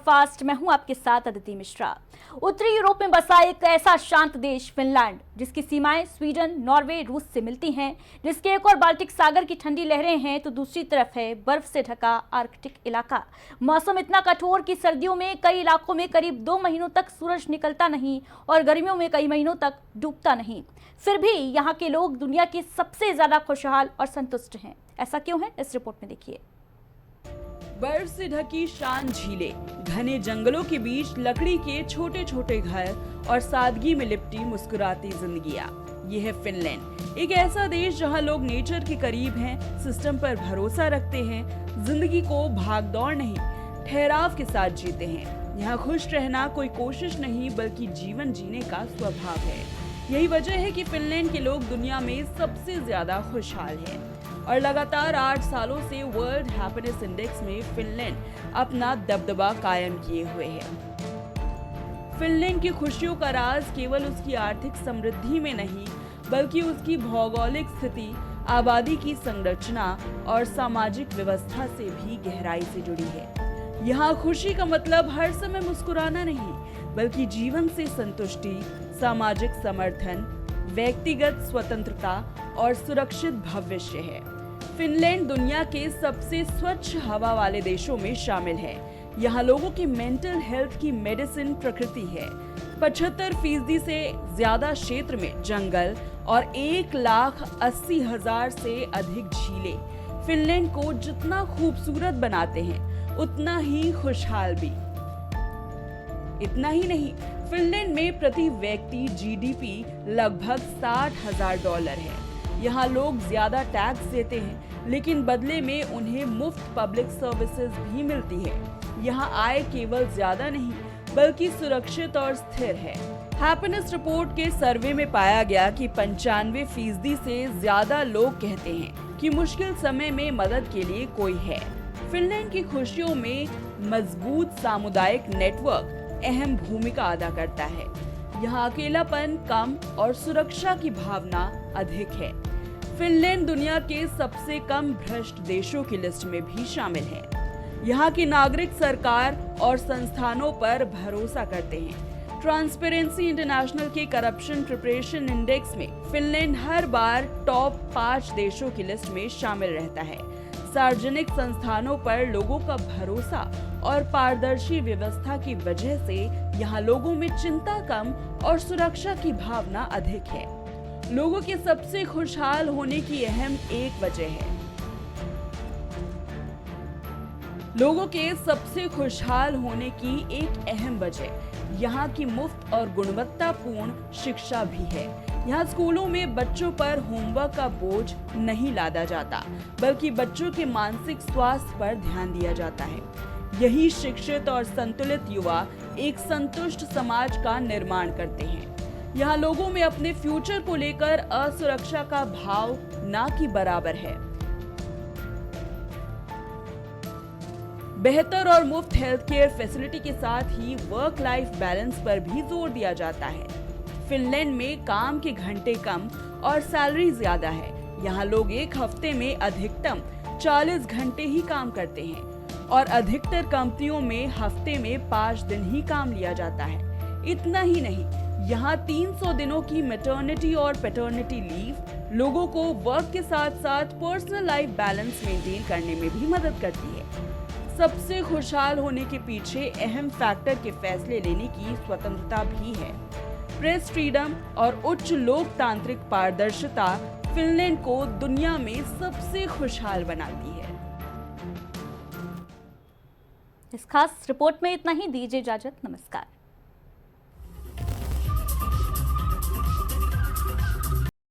Superfast. मैं हूं आपके साथ अदिति मिश्रा। उत्तरी यूरोप में बसा एक ऐसा शांत देश फिनलैंड, जिसकी सीमाएं स्वीडन, नॉर्वे, रूस से मिलती हैं, जिसके एक और बाल्टिक सागर की ठंडी लहरें हैं तो दूसरी तरफ है बर्फ से ढका आर्कटिक इलाका। मौसम इतना कठोर कि सर्दियों में कई इलाकों में करीब 2 महीनों तक सूरज निकलता नहीं और गर्मियों में कई महीनों तक डूबता नहीं। फिर भी यहाँ के लोग दुनिया के सबसे ज्यादा खुशहाल और संतुष्ट हैं। ऐसा क्यों है, इस रिपोर्ट में देखिए। बर्फ से ढकी शांत झीलें, घने जंगलों के बीच लकड़ी के छोटे छोटे घर और सादगी में लिपटी मुस्कुराती जिंदगियां। ये है फिनलैंड, एक ऐसा देश जहां लोग नेचर के करीब हैं, सिस्टम पर भरोसा रखते हैं, जिंदगी को भागदौड़ नहीं ठहराव के साथ जीते हैं। यहाँ खुश रहना कोई कोशिश नहीं बल्कि जीवन जीने का स्वभाव है। यही वजह है कि फिनलैंड के लोग दुनिया में सबसे ज्यादा खुशहाल हैं और लगातार 8 सालों से वर्ल्ड हैप्पीनेस इंडेक्स में फिनलैंड अपना दबदबा कायम किए हुए है। फिनलैंड की खुशियों का राज केवल उसकी आर्थिक समृद्धि में नहीं बल्कि उसकी भौगोलिक स्थिति, आबादी की संरचना और सामाजिक व्यवस्था से भी गहराई से जुड़ी है। यहाँ खुशी का मतलब हर समय मुस्कुराना नहीं बल्कि जीवन से संतुष्टि, सामाजिक समर्थन, व्यक्तिगत स्वतंत्रता और सुरक्षित भविष्य है। फिनलैंड दुनिया के सबसे स्वच्छ हवा वाले देशों में शामिल है। यहाँ लोगों की मेंटल हेल्थ की मेडिसिन प्रकृति है। 75% से ज्यादा क्षेत्र में जंगल और 1,80,000 से अधिक झीलें फिनलैंड को जितना खूबसूरत बनाते हैं उतना ही खुशहाल भी। इतना ही नहीं, फिनलैंड में प्रति व्यक्ति जीडीपी लगभग $60,000 है। यहाँ लोग ज्यादा टैक्स देते हैं लेकिन बदले में उन्हें मुफ्त पब्लिक सर्विसेज भी मिलती है। यहाँ आय केवल ज्यादा नहीं बल्कि सुरक्षित और स्थिर है। हैप्पीनेस रिपोर्ट के सर्वे में पाया गया कि 95% से ज्यादा लोग कहते हैं कि मुश्किल समय में मदद के लिए कोई है। फिनलैंड की खुशियों में मजबूत सामुदायिक नेटवर्क अहम भूमिका अदा करता है। यहाँ अकेलापन कम और सुरक्षा की भावना अधिक है। फिनलैंड दुनिया के सबसे कम भ्रष्ट देशों की लिस्ट में भी शामिल है। यहाँ के नागरिक सरकार और संस्थानों पर भरोसा करते हैं। ट्रांसपेरेंसी इंटरनेशनल के करप्शन प्रिपरेशन इंडेक्स में फिनलैंड हर बार टॉप 5 देशों की लिस्ट में शामिल रहता है। सार्वजनिक संस्थानों पर लोगों का भरोसा और पारदर्शी व्यवस्था की वजह से यहाँ लोगों में चिंता कम और सुरक्षा की भावना अधिक है। लोगों के सबसे खुशहाल होने की अहम एक वजह है। लोगों के सबसे खुशहाल होने की एक अहम वजह यहाँ की मुफ्त और गुणवत्तापूर्ण शिक्षा भी है। यहाँ स्कूलों में बच्चों पर होमवर्क का बोझ नहीं लादा जाता बल्कि बच्चों के मानसिक स्वास्थ्य पर ध्यान दिया जाता है। यही शिक्षित और संतुलित युवा एक संतुष्ट समाज का निर्माण करते हैं। यहाँ लोगों में अपने फ्यूचर को लेकर असुरक्षा का भाव ना कि बराबर है। बेहतर और मुफ्त हेल्थ केयर फैसिलिटी के साथ ही वर्क लाइफ बैलेंस पर भी जोर दिया जाता है। फिनलैंड में काम के घंटे कम और सैलरी ज्यादा है। यहाँ लोग एक हफ्ते में अधिकतम 40 घंटे ही काम करते हैं और अधिकतर कंपनियों में हफ्ते में 5 दिन ही काम लिया जाता है। इतना ही नहीं, यहाँ 300 दिनों की मैटरनिटी और पैटर्निटी लीव लोगों को वर्क के साथ साथ पर्सनल लाइफ बैलेंस मेंटेन करने में भी मदद करती है। सबसे खुशहाल होने के पीछे अहम फैक्टर के फैसले लेने की स्वतंत्रता भी है। प्रेस फ्रीडम और उच्च लोकतांत्रिक पारदर्शिता फिनलैंड को दुनिया में सबसे खुशहाल बनाती है। इस खास रिपोर्ट में इतना ही। दीजिए इजाजत। नमस्कार।